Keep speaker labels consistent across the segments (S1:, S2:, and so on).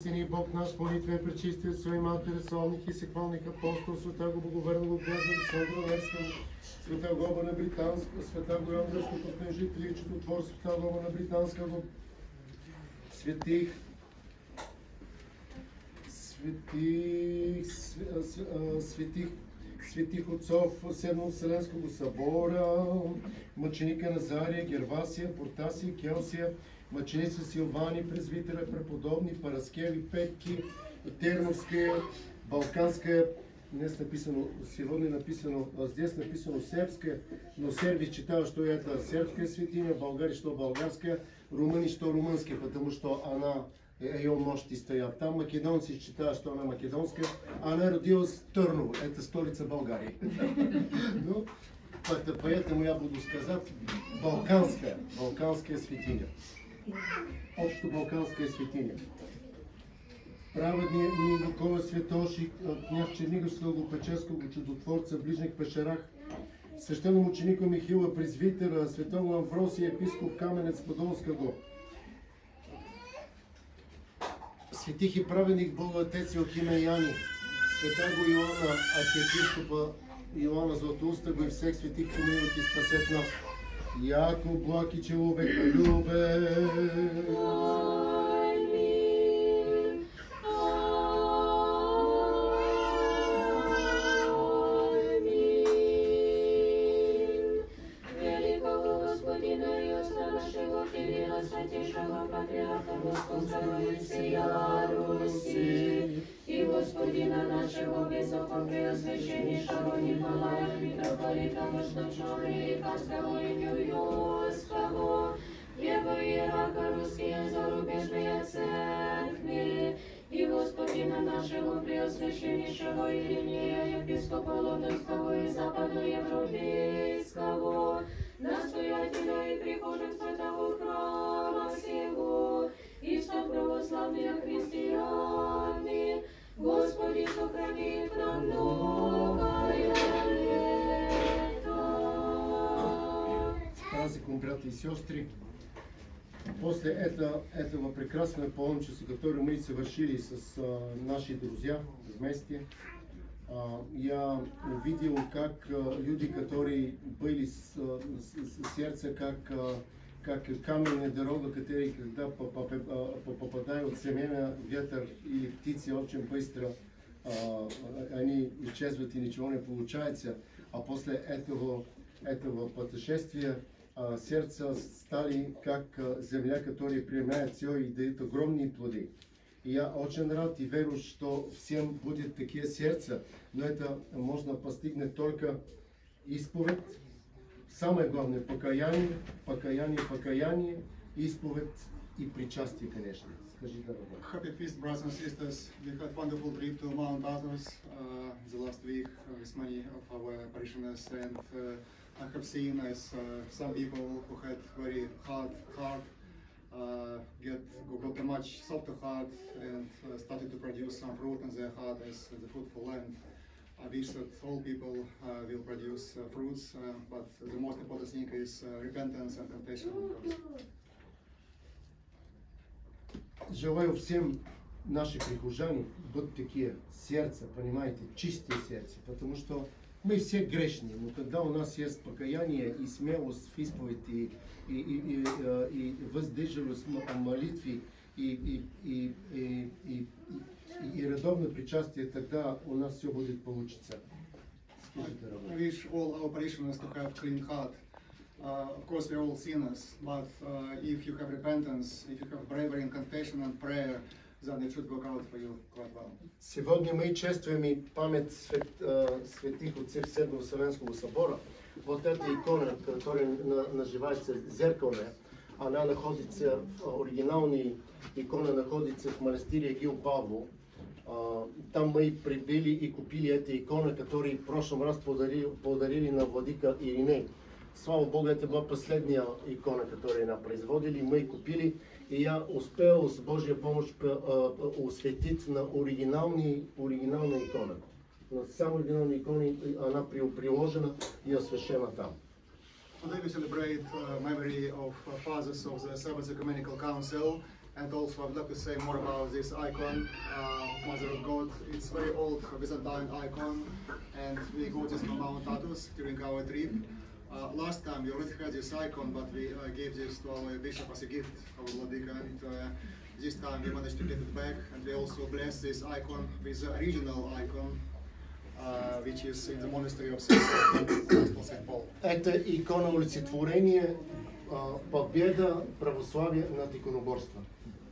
S1: Истини Бог наш, молитвен пречистил Свои Матери, славних и сехвалних апостол, света го благоверного княза Александра Невска, света Гоба на Британска, света го Яндръшкото княжители, чудотвор, света Гоба на Британска, го светих отцов Седмо Вселенского събора, мъченика Назария, Гервасия, Портасия, Келсия, мъченица Силвани, презвитера, преподобни, Параскеви, Петки, Терновская, Балканская, днес написано, сегодня написано, здесь написано Сербская, но серби читава, что это сербская святиня, в Българии, что българская, румыни, что румынская, потому что она ее нощи стоят там. Македонцы считают, что она македонская. Она родилась в Търново, это столица Българии. Ну, поэтому я буду сказать балканская святиня. Общо балканская святиня. Праведният ни Никола Светоши, княз Черниговского, Печерского, чудотворца, ближник Пешерах, свещеномученика Михила, презвитера, светого Амвросия, епископ Каменец Подолского, светих и праведник Бога Отец Йохиме Яни, святаго Иоанна, архиепископа Иоанна Златоустого и всех светих помилуйте и спасет нас. Яко благ и человек любец.
S2: Святейшего Патриарха Московского и всея Руси, и Господина нашего Высокопреосвященнейшего Николая Митрополита Восточного и Великанского и Нью-Йоркского, его иераха русские зарубежные церкви, и Господина нашего Преосвященнейшего Иринея, епископа Лондонского и Западноевропейского, настоятеля и прихожих святого храма сего, и что православные христиане, Господи, сохрани их на многое лето.
S1: С праздником, братья и сестры! После этого прекрасного паломничества, которое мы совершили с нашими друзьями вместе, я увидел, как люди, которые были с сердца, как каменная дорога, которые, когда попадают в семена, ветер или птицы очень быстро, они исчезвают и ничего не получается. А после этого путешествия сердца стали как земля, которая принимает все и дает огромные плоды. И я очень рад и верю, что всем будет такие сердца, но это можно постигнуть только исповедь. Самое главное покаяние, исповедь и причастие, конечно. Скажи, дорогой.
S3: Happy feast, brothers and sisters. We had wonderful trip to Mount Athos the last week with many of our parishioners, and I have seen as some people who had very hard heart got a much softer heart and started to produce some fruit in their heart as the fruitful land. I wish that all people will produce fruits, but the most important thing is repentance and confession.
S1: Желаю всем нашим прихожанам быть такие сердца, понимаете, чистые сердца, потому что мы все грешны, но когда у нас есть покаяние и смелость в исповеди и воздерживаемость в молитве и редовное причастие, тогда у нас все будет получиться.
S3: I wish all our parishioners to have clean heart. Of course, we're all sinners, but if you have repentance, if you have bravery in confession and prayer, then it should work out for you quite well.
S1: Сегодня мы чествуем память святых отцов Седмого Вселенского собора. Вот эта икона, которая называется зеркальная, она находится, оригинальная икона находится в монастыре Гил Павло. Там мы прибыли и купили эту икону, которую в прошлом раз подарили на владыка Ириней. Слава Богу, это была последняя икона, которую она производили, мы купили, и я успел с Божьей помощью осветить на оригинальную икону. На самой оригинальной иконе она приложена и освящена там.
S3: Today we celebrate memory of fathers of the Seventh Ecumenical Council, And also, I would like to say more about this icon, Mother of God. It's very old Byzantine icon, and we got this from Mount Athos during our trip. Last time we already had this icon, but we gave this to our bishop as a gift, our Vladika, and this time we managed to get it back, and we also blessed this icon with the original icon, which is in the monastery of St. Paul.
S1: Это икона олицетворение, победа православие над иконоборство.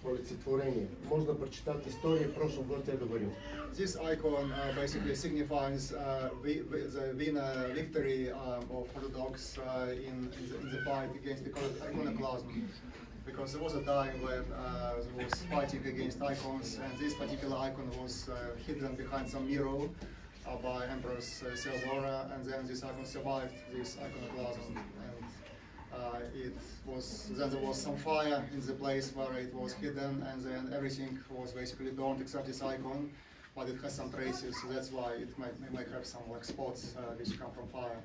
S1: Олицетворение. Може да прочитате история, прошлом год я говорил.
S3: This icon basically signifies the victory of Orthodox in the fight against iconoclasm. Because there was a time when there was fighting against icons, and this particular icon was hidden behind some mirror by Empress Theodora, and then this icon survived this iconoclasm. Then there was some fire in the place where it was hidden, and then everything was basically burned except this icon, but it has some traces, so that's why it might have some like spots which come from fire.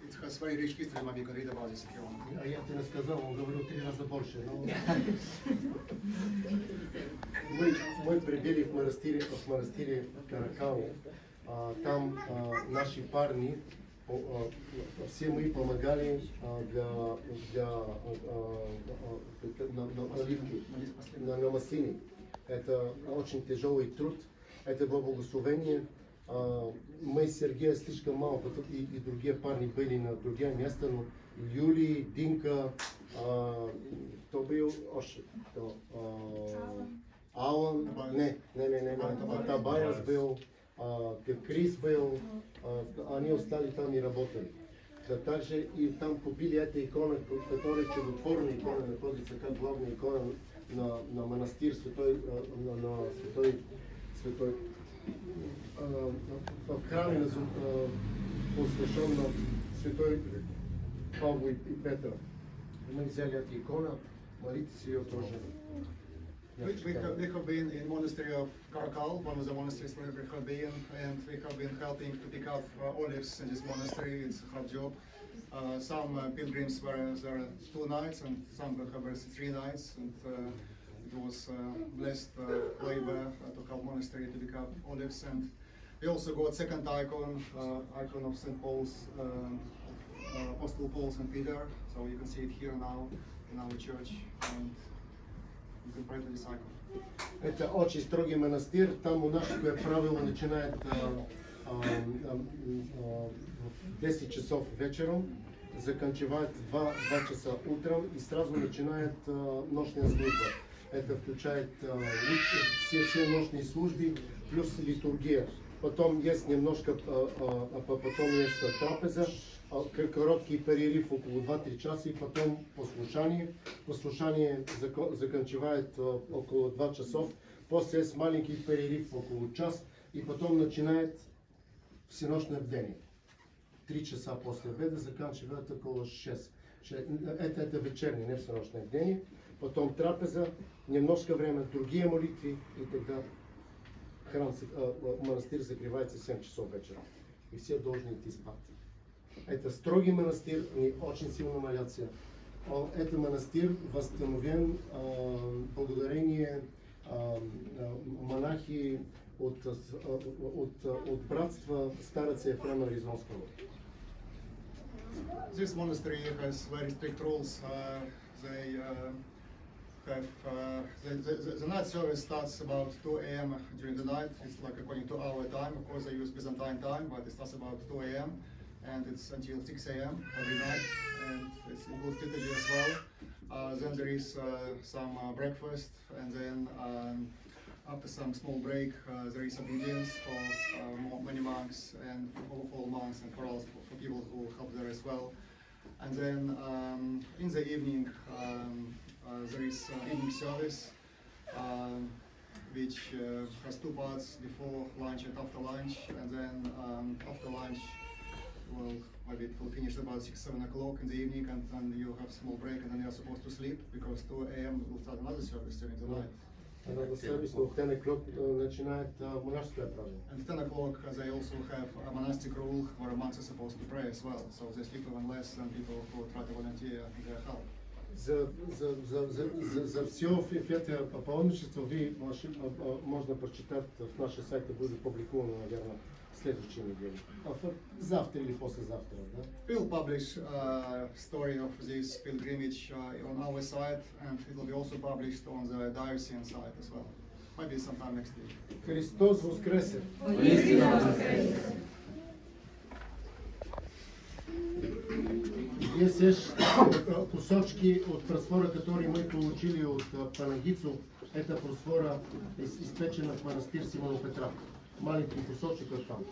S3: It has very rich history, maybe you can read about this if you want.
S1: А я тебе сказал, он говорил 3 раза больше. Но... мы прибили в монастыре Каракау. Там наши парни, все мы помогали на наливки, на маслины. Это очень тяжелый труд, это было благословение. Мы с Сергеем слишком мало, и другие парни были на другие места, но Юлий, Динка, кто был, Алан, Табаяс был, Крис был, они остали там и работали. Да, также и там купили эту икону, которая чудотворная икона, находится как главная икона на монастырь святой, в храме посвящен на святой Павлу и Петра. Мы взяли эту икону, молитесь ее тоже.
S3: We have been in monastery of Karakal, one of the monasteries where we have been, and we have been helping to pick up olives in this monastery. It's a hard job. Some pilgrims were there 2 nights, and some have been 3 nights, and it was blessed labor to help monastery to pick up olives. And we also got second icon, icon of St. Paul's, Apostle Paul, St. Peter. So you can see it here now in our church. And you can pray to this icon.
S1: Это очень строгий монастырь, там у нас такое правило начинает в 10 часов вечером, заканчивает 2 часа утром и сразу начинает ночная служба. Это включает все ночные службы плюс литургия. Потом есть немножко, потом есть трапеза, короткий перерыв около 2-3 часа и потом послушание. Послушание заканчивает около 2 часов. После есть маленький перерыв около час и потом начинает всеночное бдение. 3 часа после обеда заканчивает около 6. Это вечернее, не всеночное бдение. Потом трапеза, немножко время, другие молитвы и тогда монастырь закрывается в 7 часов вечера. И все должны идти спать. Это строгий монастырь, они очень сильно молятся. Этот монастырь восстановлен благодарение монахи от братства старца Ефрема Аризонского.
S3: This monastery has very strict rules. The night service starts about 2 a.m. during the night. It's like according to our time. Of course, they use Byzantine time, but it starts about 2 a.m. and it's until 6 a.m. every night. And it's includes liturgy as well. Then there is some breakfast, and then after some small break, there is obedience for many monks and for all monks and for people who help there as well. And then in the evening, there is evening service, which has 2 parts: before lunch and after lunch. And then after lunch, maybe it will finish about 6-7 o'clock in the evening, and then you have a small break, and then you are supposed to sleep because 2 a.m. will start another service during the night.
S1: Another service of 10 o'clock начинает монашеское правило.
S3: And 10 o'clock they also have a monastic rule where monks are supposed to pray as well, so they sleep even less than people who try to volunteer their help.
S1: За все в это паломничество вы можно прочитать в нашем сайте, будет опубликовано, наверное, в следующей неделе. Завтра или послезавтра, да?
S3: We'll publish a story of this pilgrimage on our site, and it will be also published on the diocesan site as well. Maybe sometime next week.
S1: Христос воскресе! Здесь кусочки от просфора, который мы получили от Панагицу. Это просфора испечена в монастырь Симона Петра. Маленький кусочек от там.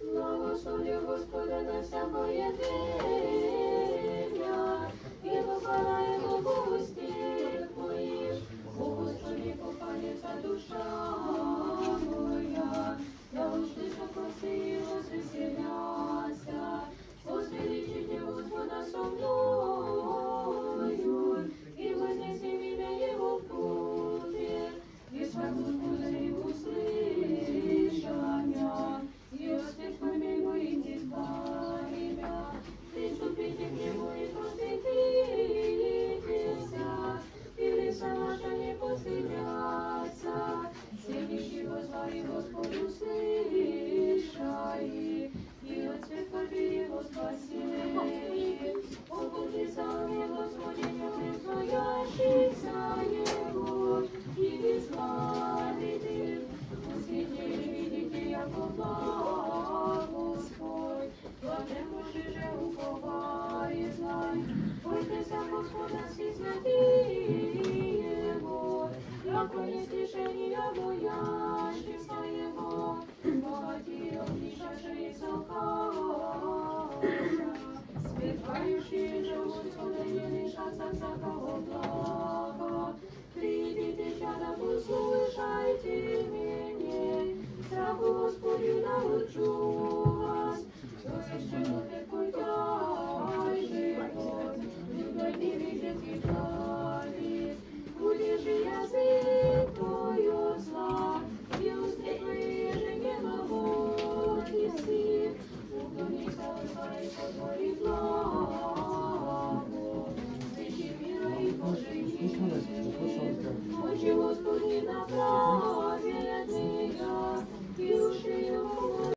S2: Благослови Господа на всякое время, и похвала Его гости Твоих. О Господи, поклонится душа моя, да услышат глазы и возвеселятся. Возвеличите Господа со мною, и вознесем имя Его в круге, и славь Господа и услышания, и освящаем Его и избавимя. Приступите к Нему и посвятитеся, и лица ваша не постыдятся. Следующий возглави Господу слышай, и от скорби Его спаси. О Боже, сами Господи, не признающийся Его, и избавитель. Посвятите, видите, яко благ Господь, Владе Божий же уповай знай. Бойтеся Господа, все святые Его, яко не слышения боящихся Его, богатые обличавшие светающие же Господа не лишатся всякого блага. Придите, чада, послушайте меня, страху Господню научу